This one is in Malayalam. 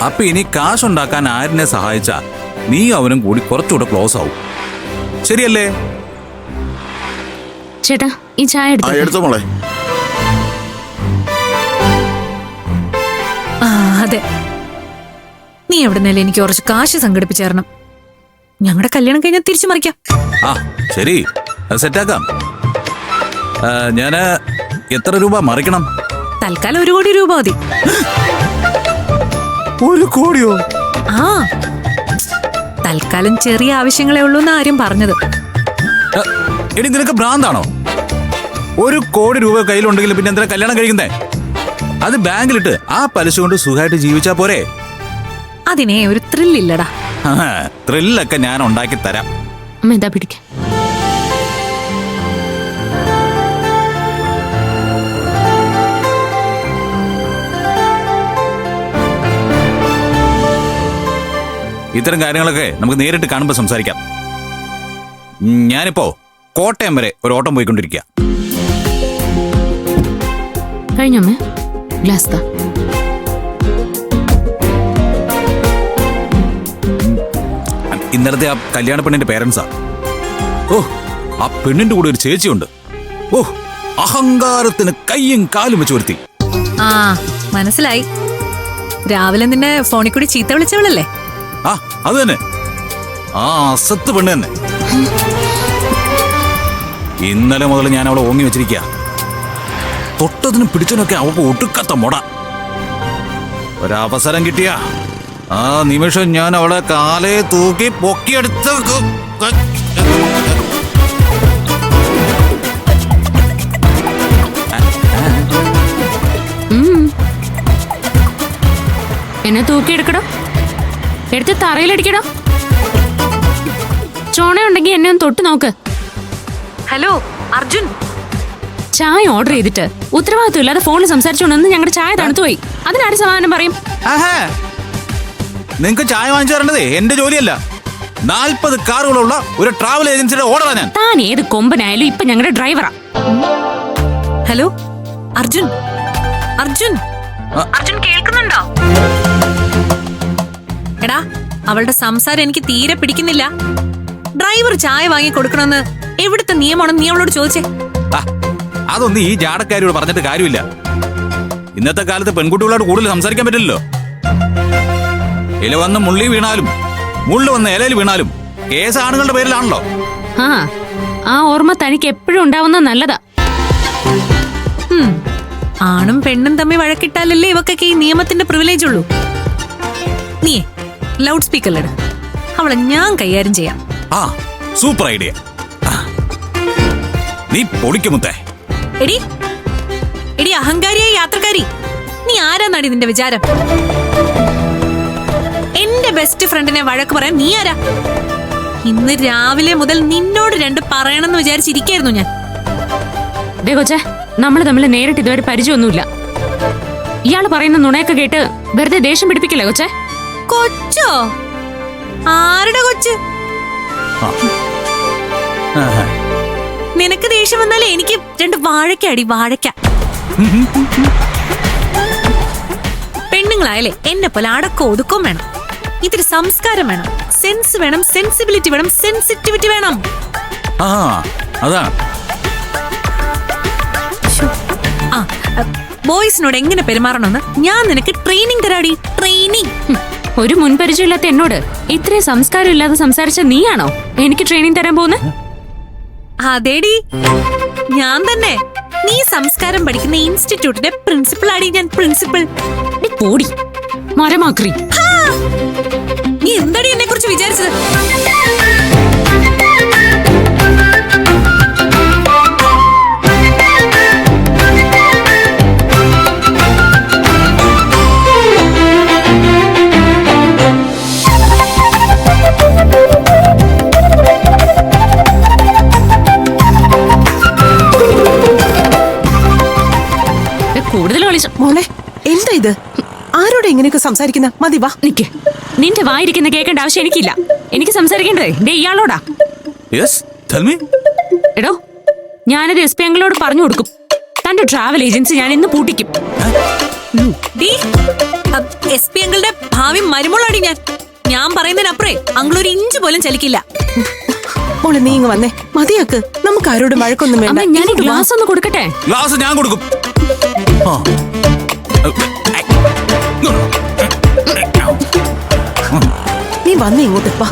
അപ്പൊ ഇനി കാശുണ്ടാക്കാൻ ആരിനെ സഹായിച്ചാ നീ അവനും കൂടി കുറച്ചുകൂടെ ക്ലോസ് ആവും. ശരിയല്ലേ? ചേട്ടാ ഈ ചായ എടുത്തോ മോളെ. അതെ, നീ എവിടെന്നല്ലേ എനിക്ക് കുറച്ച് കാശ് സംഘടിപ്പിച്ചു തരണം. ഞങ്ങളുടെ കല്യാണം കഴിഞ്ഞാൽ തിരിച്ചു മറിക്കാം. ആ ശരി, സെറ്റാക്കാം. ഞാന് എത്ര രൂപ മറിക്കണം? തൽക്കാലം 1 കോടി രൂപ മതി. 1 കോടിയോ? ആ, തൽക്കാലം ചെറിയ ആവശ്യങ്ങളേ ഉള്ളൂ എന്ന് ആരും പറഞ്ഞത്. എടി നിനക്ക് ഭ്രാന്താണോ? 1 കോടി രൂപ കയ്യിലുണ്ടെങ്കിൽ പിന്നെ എന്തിനാ കല്യാണം കഴിക്കുന്നേ? അത് ബാങ്കിലിട്ട് ആ പലിശ കൊണ്ട് സുഖമായിട്ട് ജീവിച്ചാ പോരെ? അതിനെ ഒരു ത്രില്ലില്ലടാ. ത്രില്ലൊക്കെ ഞാൻ ഉണ്ടാക്കി തരാം. അമ്മ എന്താ പിടിക്ക. ഇത്തരം കാര്യങ്ങളൊക്കെ നമുക്ക് നേരിട്ട് കാണുമ്പോൾ സംസാരിക്കാം. ഞാനിപ്പോ കോട്ടയം വരെ ഒരു ഓട്ടം പോയിക്കൊണ്ടിരിക്കുക. കഴിഞ്ഞമ്മേ, ഗ്ലാസ് താ. ഇന്നലത്തെ ആ കല്യാണ പെണ്ണിന്റെ പേരൻസാ. ഓ, ആ പെണ്ണിന്റെ കൂടെ ഒരു ചേച്ചിയുണ്ട്. ഓ, അഹങ്കാരത്തിന് കയ്യും കാലും വെച്ച് വരുത്തി. ആ മനസ്സിലായി. രാവിലെ നിന്നെ ഫോണിൽ കൂടി ചീത്ത വിളിച്ചവളല്ലേ? ആ അത് തന്നെ, ആ അസത്ത് പെണ്ണ് തന്നെ. ഇന്നലെ മുതൽ ഞാൻ അവളെ ഓങ്ങി വെച്ചിരിക്കുക. തൊട്ടതിനും പിടിച്ചതിനൊക്കെ അവൾക്ക് ഒടുക്കത്ത മുട. ഒരവസരം കിട്ടിയ ആ നിമിഷം ഞാൻ അവളെ കാലേ തൂക്കി പൊക്കിയെടുത്ത് എന്നെ തൂക്കിയെടുക്കടോ, എടുത്ത് തറയിലടിക്കടോ. ചോണയുണ്ടെങ്കിൽ എന്നെ ഒന്ന് തൊട്ട് നോക്ക്. ഹലോ അർജുൻ, ചായ ഓർഡർ ചെയ്തിട്ട് ഉത്തരവാദിത്വം ഇല്ലാതെ ഫോണിൽ സംസാരിച്ചോണ്ടെന്ന് ഞങ്ങളുടെ ചായ തണുത്തുപോയി. അതിനാര് സമാധാനം പറയും? നിങ്ങക്ക് ചായ വാങ്ങിച്ചു തരേണ്ടതേ എന്റെ ജോലിയല്ല. 40 കാറുകളുള്ള ഒരു ട്രാവൽ ഏജൻസിയുടെ ഓർഡറാ ഞാൻ. താൻ ഏത് കൊമ്പനായാലും ഇപ്പൊ ഞങ്ങളുടെ ഡ്രൈവറാ. ഹലോ അർജുൻ, അർജുൻ, അർജുൻ കേൾക്കുന്നുണ്ടോ? എടാ, അവളുടെ സംസാരം എനിക്ക് തീരെ പിടിക്കുന്നില്ല. ഡ്രൈവർ ചായ വാങ്ങി കൊടുക്കണമെന്ന് എവിടുത്തെ നിയമമാണെന്ന് നീ അവളോട് ചോദിച്ചേ. അതൊന്നും ഈ ജാടക്കാരിയോട് പറഞ്ഞിട്ട് കാര്യമില്ല. ഇന്നത്തെ കാലത്ത് പെൺകുട്ടികളോട് കൂടുതൽ സംസാരിക്കാൻ പറ്റില്ലല്ലോ. ഇല വന്ന് മുള്ളി വീണാലും മുള്ളു വന്ന് ഇലയിൽ വീണാലും കേസ് ആണുങ്ങളുടെ പേരിലാണല്ലോ. ആ ഓർമ്മ തനിക്ക് എപ്പോഴും ഉണ്ടാവുന്ന നല്ലതാ. ആണും പെണ്ണും തമ്മിൽ വഴക്കിട്ടാലല്ലേ ഇവക്കൊക്കെ ഈ നിയമത്തിന്റെ പ്രിവിലേജ് ഉള്ളൂ. നീയേ ലൗഡ് സ്പീക്കറിലിട്, അവളെ ഞാൻ കൈകാര്യം ചെയ്യാം. ആ സൂപ്പർ ഐഡിയ. നീ പൊളിക്കുമുത്തേ. എടി എടി അഹങ്കാരിയായ യാത്രക്കാരി, നീ ആരാന്നാടി നിന്റെ വിചാരം? എന്റെ ബെസ്റ്റ് ഫ്രണ്ടിനെ വഴക്ക് പറയാൻ നീ ആരാ? ഇന്ന് രാവിലെ മുതൽ നിന്നോട് 2 പറയണമെന്ന് വിചാരിച്ചിരിക്കായിരുന്നു ഞാൻ. ദേ കൊച്ചേ, നമ്മൾ തമ്മിൽ നേരിട്ട് ഇതുവരെ പരിചയമൊന്നുമില്ല. ഇയാള് പറയുന്ന നുണയൊക്കെ കേട്ട് വെറുതെ ദേഷ്യം പിടിപ്പിക്കില്ലേ കൊച്ചേ? കൊച്ചോ? ആരുടെ കൊച്ച്? നിനക്ക് ദേഷ്യം വന്നാലേ എനിക്ക് 2 വാഴയ്ക്ക അടി, വാഴയ്ക്ക. പെണ്ണുങ്ങളായാലേ എന്നെ പോലെ അടക്കം ഒതുക്കം വേണം, ഇത്തിരി സംസ്കാരം വേണം, സെൻസ് വേണം, സെൻസിബിലിറ്റി വേണം, സെൻസിറ്റിവിറ്റി വേണം. അതാണ്. ബോയ്സിനോട് എങ്ങനെ പെരുമാറണമെന്ന് ഞാൻ നിനക്ക് ട്രെയിനിങ് തരാടി, ട്രെയിനിങ്. ഒരു മുൻപരിചയമില്ലാത്ത എന്നോട് ഇത്രയും സംസ്കാരം ഇല്ലാതെ സംസാരിച്ച നീയാണോ എനിക്ക് ട്രെയിനിങ് തരാൻ പോകുന്നത്? അതേടി, ഞാൻ തന്നെ. നീ സംസ്കാരം പഠിക്കുന്ന ഇൻസ്റ്റിറ്റ്യൂട്ടിന്റെ പ്രിൻസിപ്പൾ ആടി ഞാൻ, പ്രിൻസിപ്പൾ. പോടി മരമാക്രി. നീ എന്താടി എന്നെ കുറിച്ച് വിചാരിച്ചത്? കൂടുതൽ മോളെ, എന്താ ഇത്? ആരോട് ഇങ്ങനെയൊക്കെ സംസാരിക്കുന്ന? മതി, വാ. നിക്ക്. നിന്റെ വായിരിക്കുന്ന കേൾക്കേണ്ട ആവശ്യം എനിക്കില്ല. എനിക്ക് സംസാരിക്കേണ്ടതേ ഇയാളോടാ. എടോ, ഞാനത് SP അങ്കിളോട് പറഞ്ഞു കൊടുക്കും. തന്റെ ട്രാവൽ ഏജൻസി ഞാൻ ഇന്ന് പൂട്ടിക്കും. SP അങ്കിളുടെ ഭാവി മരുമോളാടി ഞാൻ പറയുന്നതിനപ്പുറേ അങ്കിൾ ഒരു ഇഞ്ച് പോലും ചലിക്കില്ല. മോളെ നീ ഇങ്ങ് വന്നേ, മതിയാക്ക്. നമുക്ക് ആരോടും വഴക്കൊന്നും അമ്മ വേണ്ട. ഞാൻ ഗ്ലാസ് ഒന്ന് കൊടുക്കട്ടെ? ഗ്ലാസ് ഞാൻ കൊടുക്കും. ആ. നീ വന്നേ ഇങ്ങോട്ട് വാ.